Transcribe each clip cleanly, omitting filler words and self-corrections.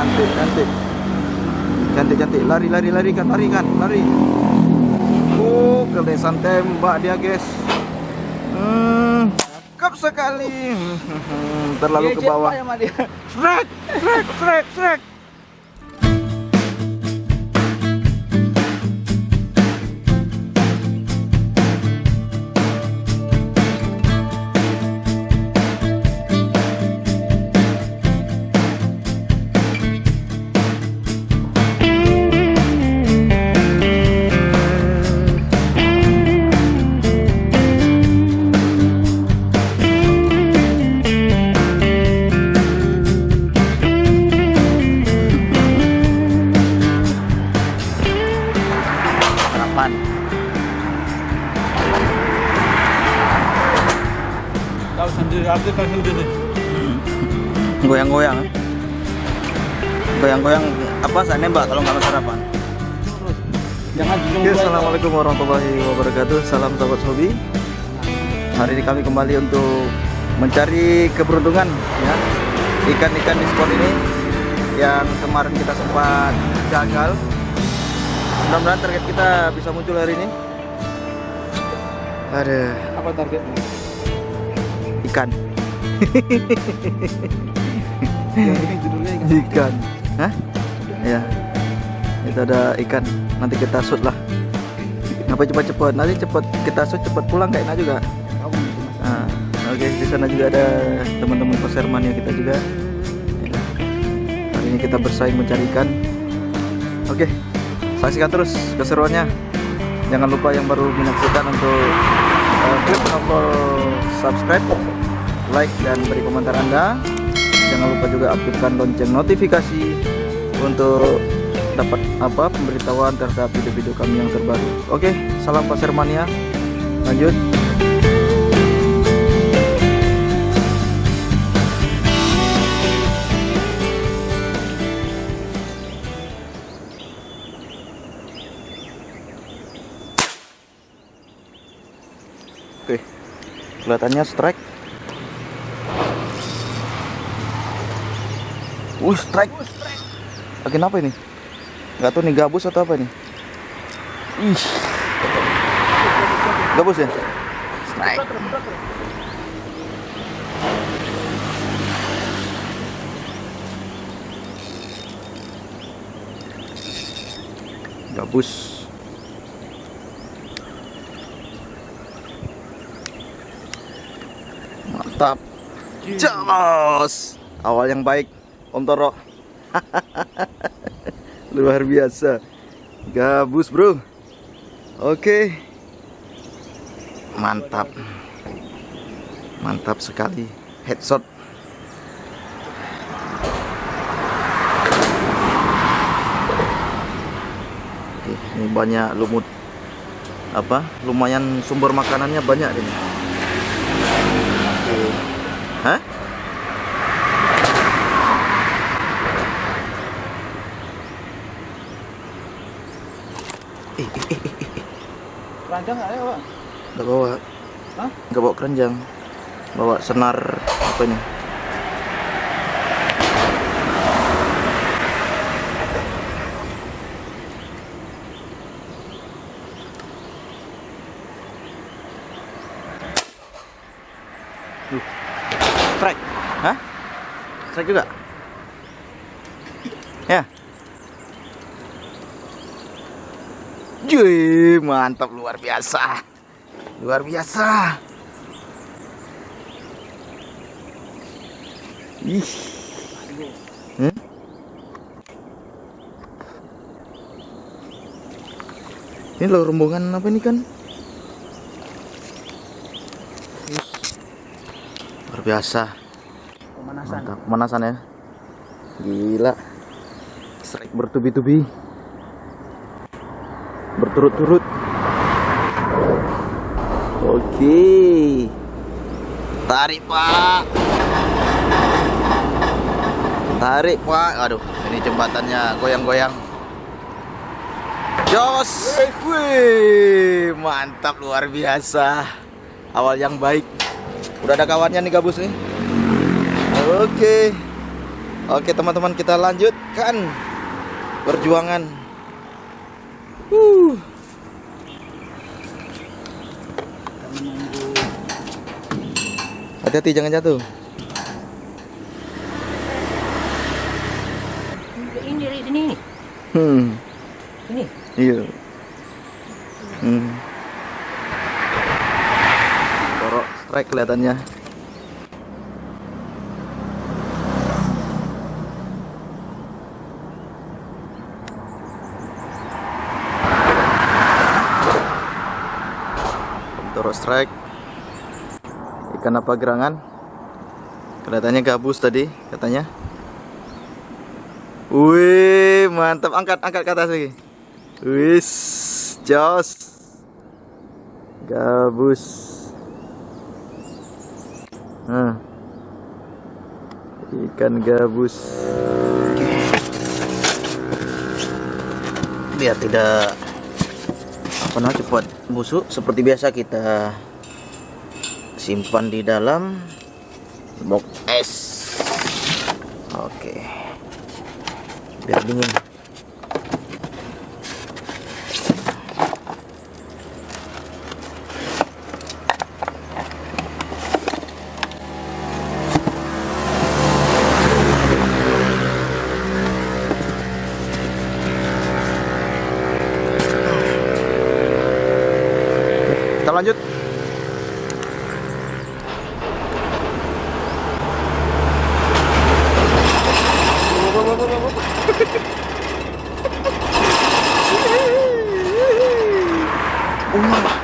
cantik, cantik. Cantik, cantik. Lari, lari, lari kan, lari kan, lari. Kelesan tembak dia, guys. Cakep sekali. Terlalu ke bawah. Srek, srek, srek, srek. Tahu sendiri aku kan udah nih. Goyang-goyang. Goyang-goyang apa saya nembak kalau nggak sarapan. Jangan Oke, assalamualaikum warahmatullahi wabarakatuh. Salam sahabat hobi. Hari ini kami kembali untuk mencari keberuntungan ya. Ikan-ikan di spot ini yang kemarin kita sempat gagal. Mudah-mudahan target kita bisa muncul hari ini. Ada apa targetnya? ikan. Yang ini judulnya Ikan. Hah? Ya. Itu ada ikan. Nanti kita shoot lah. Ngapa cepat-cepat? Nanti cepat kita shoot, cepat pulang kayak enak juga. Nah, oke, di sana juga ada teman-teman Pasarmania kita juga. Ya. Hari ini kita bersaing mencari ikan. Oke, saksikan terus keseruannya. Jangan lupa yang baru menyaksikan untuk klik tombol subscribe, like, dan beri komentar Anda. Jangan lupa juga aktifkan lonceng notifikasi untuk dapat pemberitahuan terhadap video-video kami yang terbaru. Oke, salam Pasarmania. Lanjut. Oke, kelihatannya strike. Strike. Lagi apa ini? Nggak tahu nih, gabus atau apa nih? Gabus ya? Strike. Gabus. Mantap. Jos. Awal yang baik, Om Toro. Luar biasa. Gabus, bro. Oke. Mantap. Mantap sekali. Headshot. Oke, ini banyak lumut. Lumayan sumber makanannya banyak ini. Oke. Hah? Keranjang nggak ada, Pak? Nggak bawa. Hah? Nggak bawa keranjang. Bawa senar apa ini? Strike. Hah? Strike juga? Ya. Jui, mantap, luar biasa. Luar biasa. Ih. Ini loh rombongan apa ini kan? Luar biasa. Pemanasan. Mantap, pemanasan ya. Gila. Strike bertubi-tubi. Berturut-turut. Oke. Tarik, Pak. Tarik, Pak. Aduh, ini jembatannya goyang-goyang. Jos. Wih, mantap, luar biasa. Awal yang baik. Udah ada kawannya nih, gabus nih. Oke. Oke teman-teman, kita lanjutkan perjuangan. Hati-hati jangan jatuh. Ini dari sini. Ini. Iya. Torok strike kelihatannya. Torok strike. Ikan apa gerangan? Kelihatannya gabus tadi katanya. Wih, mantap, angkat ke atas lagi. Wis, jos. Gabus. Ikan gabus. Biar tidak cepat busuk, seperti biasa kita simpan di dalam box es. Oke. Biar dingin. Kita lanjut.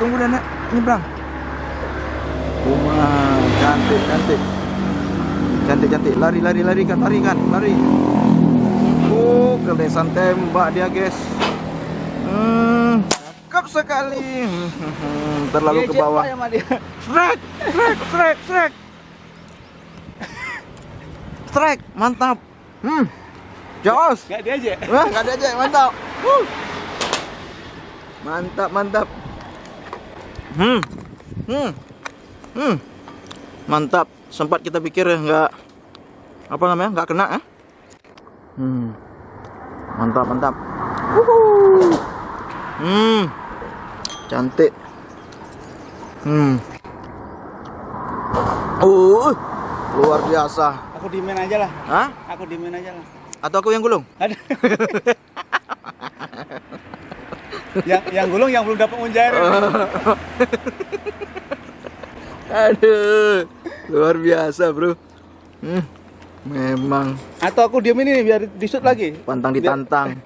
Tunggu nenek nyebrang. Cantik. Lari kan, lari. Kelesan tembak dia, guys. Cakep sekali. Terlalu ke bawah. Strike, mantap. Jos. Nggak diajak. Wah, nggak diajak, mantap. Mantap. Mantap. Sempat kita pikir nggak nggak kena ya. Mantap. Cantik. Luar biasa. Aku diemin aja lah. Hah? Aku diemin aja lah. Atau aku yang gulung? Ada. yang gulung yang belum dapat mujair. Aduh, luar biasa, bro. Memang. Atau aku diemin ini biar disut lagi. Pantang ditantang.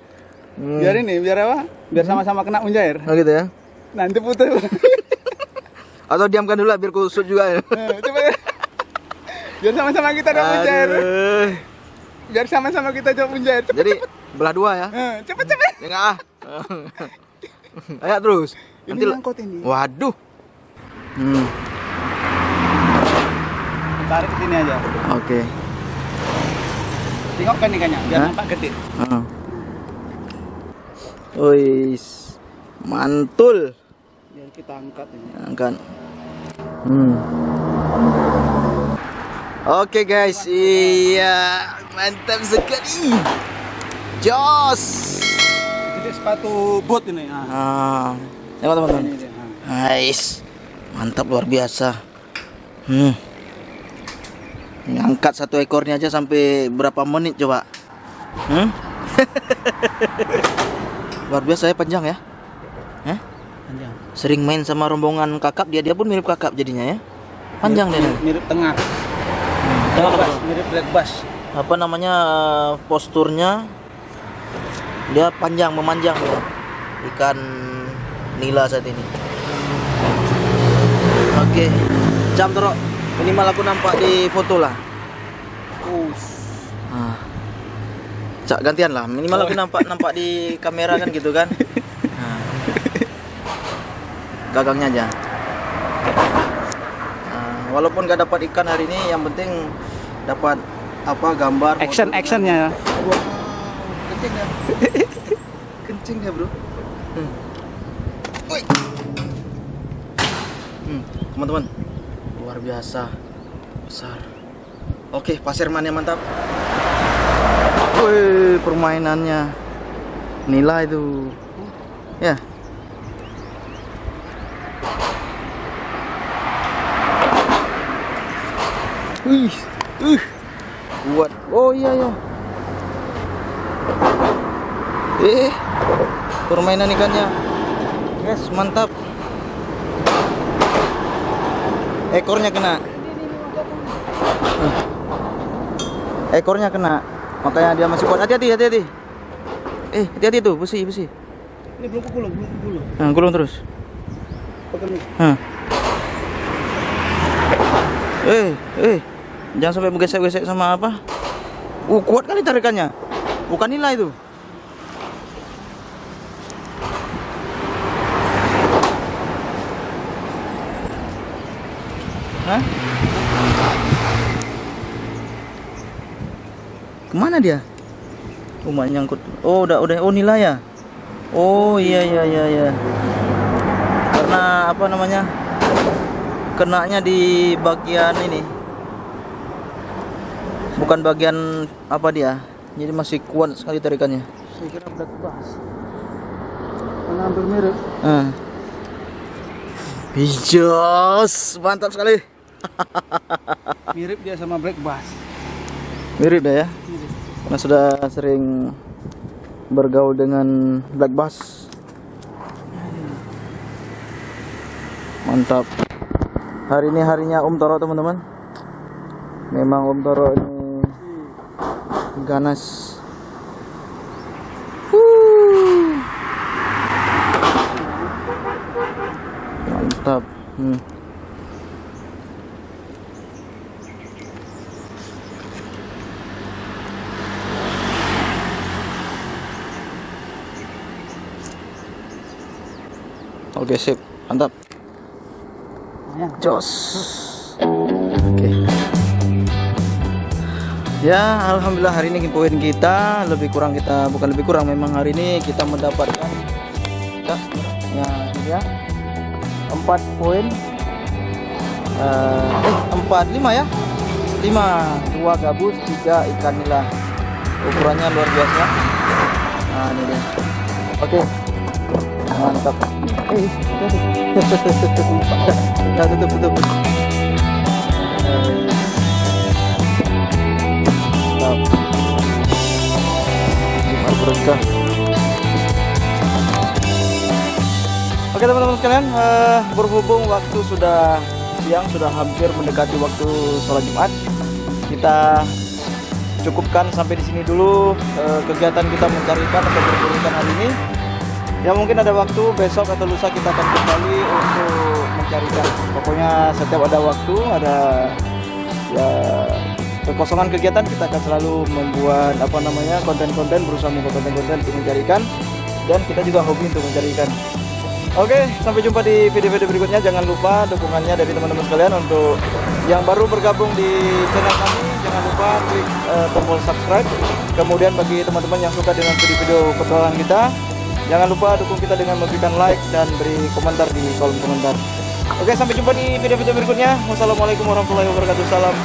Biar apa? Biar sama-sama kena mujair. Oh gitu ya. Nanti putus. Atau diamkan dulu biar kusut juga. Coba. Biar sama-sama kita dapat mujair. Biar sama-sama kita dapat mujair. Jadi belah dua ya. Cepet. Ya enggak ah. Ayo terus. Ini ngangkut ini. Waduh. Tarik ke sini aja. Oke. Tengok kan ikannya biar nampak gede. Wis. Mantul. Biar kita angkat ini. Angkat. Oke guys, iya mantap sekali. Jos. Jadi sepatu boot ini. Tengok teman-teman. Ini dia. Nice. Mantap luar biasa. Ngangkat satu ekornya aja sampai berapa menit coba? Luar biasa ya, panjang ya. Panjang. Sering main sama rombongan kakap, dia pun mirip kakap jadinya ya. Panjang dia. Mirip tengah. Mirip black bass. Apa namanya, posturnya dia panjang, memanjang ya. Ikan nila saat ini. Oke. Jam terok. Minimal aku nampak di foto lah. Cak gantian lah. Minimal aku nampak di kamera kan gitu kan. Gagangnya aja. Walaupun gak dapat ikan hari ini, yang penting dapat apa gambar. Actionnya. Wow, kencing ya. Kencing ya bro. Teman-teman, luar biasa besar. Oke, pasir mannya mantap. Wih, permainannya nila itu. Ya. Wih, kuat. Oh iya ya. Permainan ikannya. Yes, mantap. Ekornya kena. Ekornya kena. Makanya dia masih kuat. Hati-hati, hati-hati. Hati-hati tuh, besi. Ini belum gulung. Nah, gulung terus. Pegang nih. Jangan sampai bergesek-gesek sama apa. Kuat kali tarikannya. Bukan nila itu. Hah? Kemana dia? Rumah nyangkut. Oh, udah. Oh, nila ya. Oh, iya. Karena apa namanya? Kenanya di bagian ini. Bukan bagian apa dia. Jadi masih kuat sekali tarikannya. Saya kira black bass. Mana hampir mirip. Bijos, mantap sekali. Mirip dia sama black bass. Mirip dah ya. Mirip. Karena sudah sering bergaul dengan black bass. Mantap. Hari ini harinya Om Toro, teman-teman. Memang Om Toro ini ganas. Mantap. Oke, sip. Mantap. Jos. Oke. Ya, alhamdulillah hari ini poin kita bukan lebih kurang, memang hari ini kita mendapatkan ya ini ya 4 poin. 5 ya. 5, 2 gabus, 3 ikan nila. Ukurannya luar biasa. Nah, ini dia. Oke. Mantap. Nah, tutup. Berkah. Oke teman-teman sekalian, berhubung waktu sudah siang, sudah hampir mendekati waktu sholat Jumat, kita cukupkan sampai di sini dulu kegiatan kita mencari ikan atau berburu ikan hari ini. Ya mungkin ada waktu besok atau lusa kita akan kembali untuk mencari ikan. Pokoknya setiap ada waktu, ada ya kekosongan kegiatan, kita akan selalu membuat konten-konten, berusaha membuat konten-konten untuk mencari ikan, dan kita juga hobi untuk mencari ikan. Oke, sampai jumpa di video-video berikutnya. Jangan lupa dukungannya dari teman-teman sekalian. Untuk yang baru bergabung di channel kami, jangan lupa klik tombol subscribe. Kemudian bagi teman-teman yang suka dengan video-video petualangan kita, jangan lupa dukung kita dengan memberikan like dan beri komentar di kolom komentar. Oke, sampai jumpa di video-video berikutnya. Wassalamualaikum warahmatullahi wabarakatuh. Salam.